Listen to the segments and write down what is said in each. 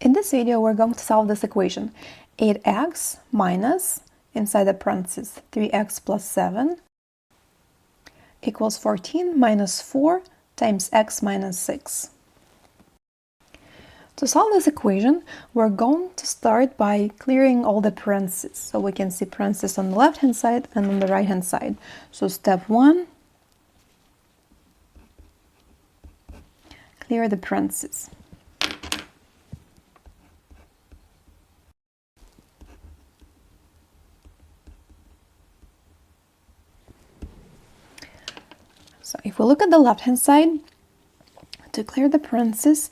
In this video, we're going to solve this equation. 8x minus, inside the parentheses, 3x plus 7 equals 14 minus 4 times x minus 6. To solve this equation, we're going to start by clearing all the parentheses. So we can see parentheses on the left-hand side and on the right-hand side. So step 1, clear the parentheses. So if we look at the left-hand side, to clear the parentheses,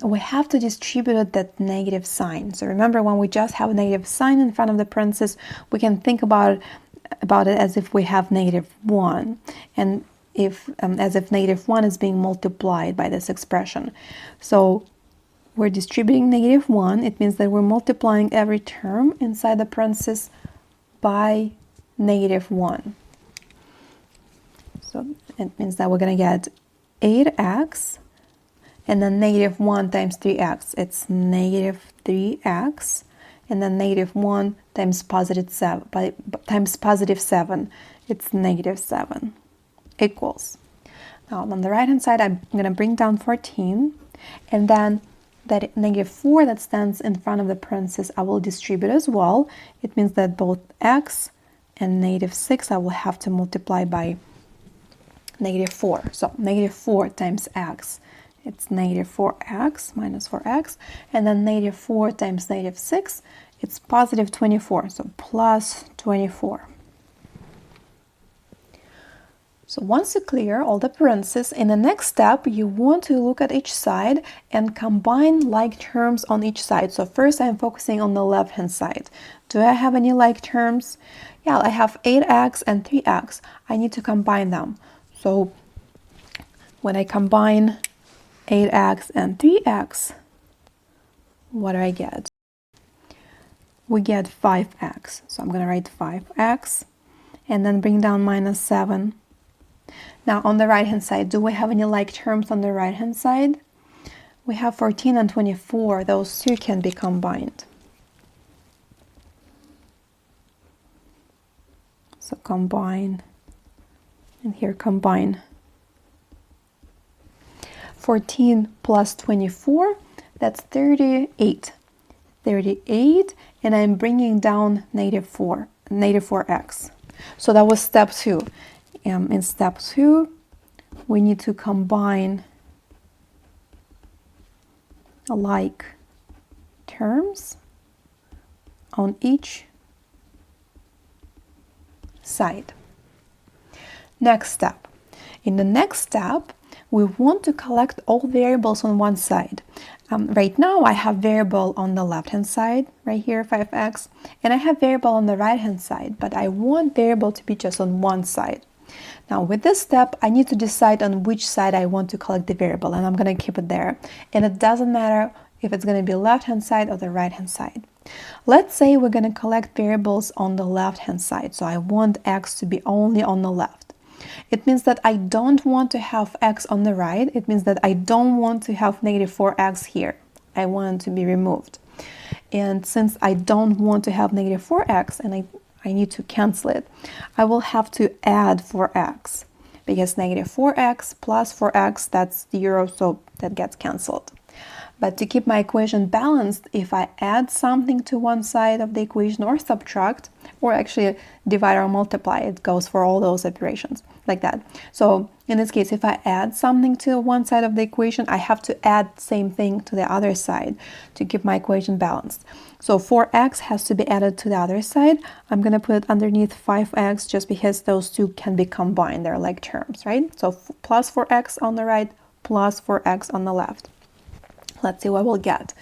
we have to distribute that negative sign. So remember, when we just have a negative sign in front of the parentheses, we can think about it as if we have -1, and as if -1 is being multiplied by this expression. So we're distributing -1. It means that we're multiplying every term inside the parentheses by -1. So it means that we're going to get 8x, and then -1 times 3x, it's -3x, and then -1 times +7, it's -7, equals. Now on the right hand side, I'm going to bring down 14, and then that -4 that stands in front of the parentheses, I will distribute as well. It means that both x and -6 I will have to multiply by -4. So -4 times x, it's -4x minus 4x, and then -4 times -6, it's +24, so plus 24. So once you clear all the parentheses, in the next step, you want to look at each side and combine like terms on each side. So first I'm focusing on the left-hand side. Do I have any like terms? Yeah, I have 8x and 3x. I need to combine them. So when I combine 8x and 3x, what do I get? We get 5x. So I'm going to write 5x and then bring down -7. Now on the right hand side, do we have any like terms on the right hand side? We have 14 and 24. Those two can be combined. So combine, and here combine. 14 plus 24, that's 38. 38, and I'm bringing down -4x. So that was step 2. In step 2, we need to combine like terms on each side. Next step. In the next step, we want to collect all variables on one side. Right now, I have variable on the left-hand side, right here, 5x, and I have variable on the right-hand side, but I want variable to be just on one side. Now, with this step, I need to decide on which side I want to collect the variable, and I'm going to keep it there. And it doesn't matter if it's going to be left-hand side or the right-hand side. Let's say we're going to collect variables on the left-hand side, so I want x to be only on the left. It means that I don't want to have x on the right. It means that I don't want to have -4x here. I want it to be removed. And since I don't want to have -4x and I need to cancel it, I will have to add 4x, because -4x plus 4x, that's 0, so that gets canceled. But to keep my equation balanced, if I add something to one side of the equation or subtract, or actually divide or multiply, it goes for all those operations like that. So in this case, if I add something to one side of the equation, I have to add the same thing to the other side to keep my equation balanced. So 4x has to be added to the other side. I'm going to put it underneath 5x just because those two can be combined. They're like terms, right? So plus 4x on the right, plus 4x on the left. Let's see what we'll get.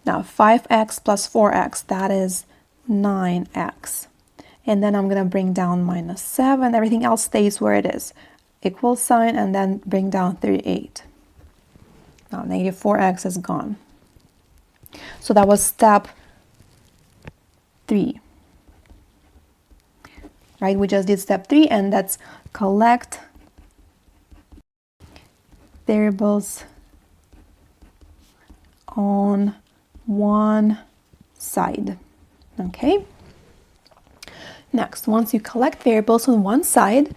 Now 5x plus 4x, that is 9x. And then I'm going to bring down -7. Everything else stays where it is. Equal sign, and then bring down 38. Now -4x is gone. So that was step 3. Right? We just did step 3, and that's collect variables on one side. Okay? Next, once you collect variables on one side,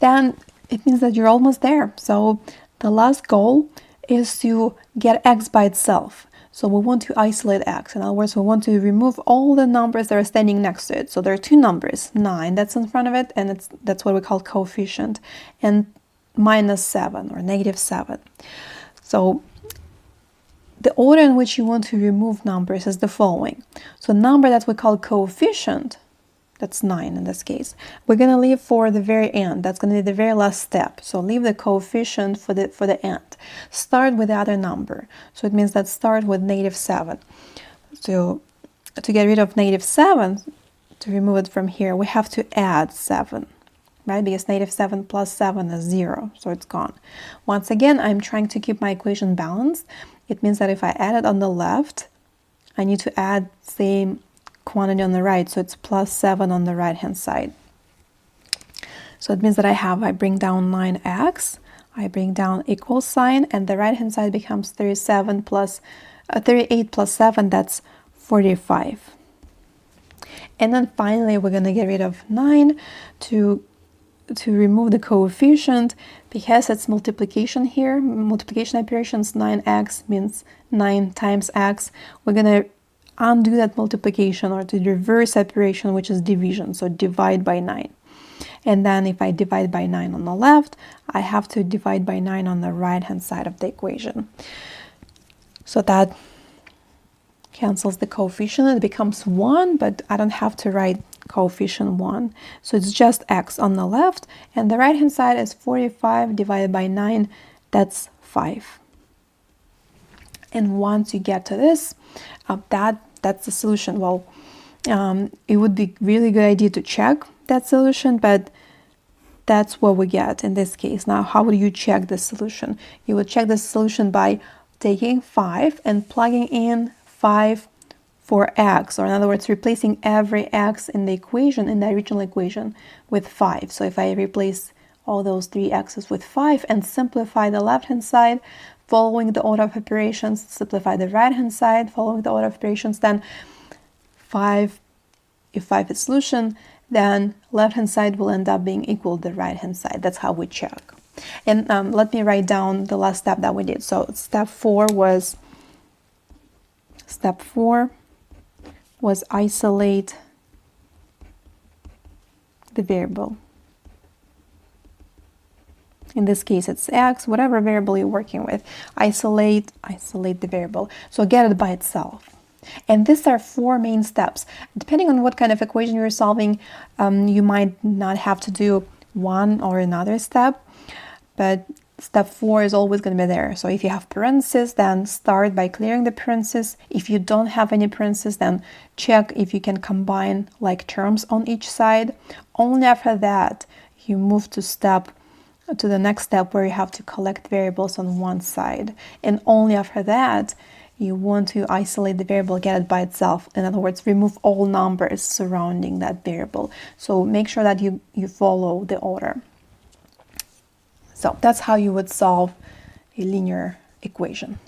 then it means that you're almost there. So the last goal is to get x by itself. So we want to isolate x. In other words, we want to remove all the numbers that are standing next to it. So there are two numbers, 9 that's in front of it, and that's what we call coefficient, and -7 or -7. So the order in which you want to remove numbers is the following. So a number that we call coefficient, that's 9 in this case, we're going to leave for the very end. That's going to be the very last step. So leave the coefficient for the end. Start with the other number. So it means that start with -7. So to get rid of -7, to remove it from here, we have to add 7, right? Because -7 plus 7 is 0, so it's gone. Once again, I'm trying to keep my equation balanced. It means that if I add it on the left, I need to add same quantity on the right, so it's +7 on the right hand side. So it means that I bring down 9x, I bring down equal sign, and the right hand side becomes 38 plus 7, that's 45. And then finally we're going to get rid of 9 to remove the coefficient, because it's multiplication here, multiplication operations. 9x means 9 times x. We're going to undo that multiplication, or the reverse operation, which is division, so divide by 9. And then if I divide by 9 on the left, I have to divide by 9 on the right hand side of the equation. So that cancels the coefficient, it becomes 1, but I don't have to write coefficient 1. So it's just x on the left, and the right hand side is 45 divided by 9, that's 5. And once you get to this, that's the solution. Well, it would be really good idea to check that solution, but that's what we get in this case. Now, how would you check the solution? You would check the solution by taking 5 and plugging in 5 for x, or in other words, replacing every x in the equation, in the original equation, with 5. So if I replace all those 3 x's with 5 and simplify the left-hand side, following the order of operations, simplify the right-hand side, following the order of operations, then 5, if 5 is solution, then left-hand side will end up being equal to the right-hand side. That's how we check. And let me write down the last step that we did. So step 4 was isolate the variable. In this case, it's x, whatever variable you're working with. Isolate the variable. So get it by itself. And these are 4 main steps. Depending on what kind of equation you're solving, you might not have to do one or another step, but step 4 is always going to be there. So if you have parentheses, then start by clearing the parentheses. If you don't have any parentheses, then check if you can combine like terms on each side. Only after that, you move to the next step, where you have to collect variables on one side. And only after that, you want to isolate the variable, get it by itself. In other words, remove all numbers surrounding that variable. So make sure that you follow the order. So that's how you would solve a linear equation.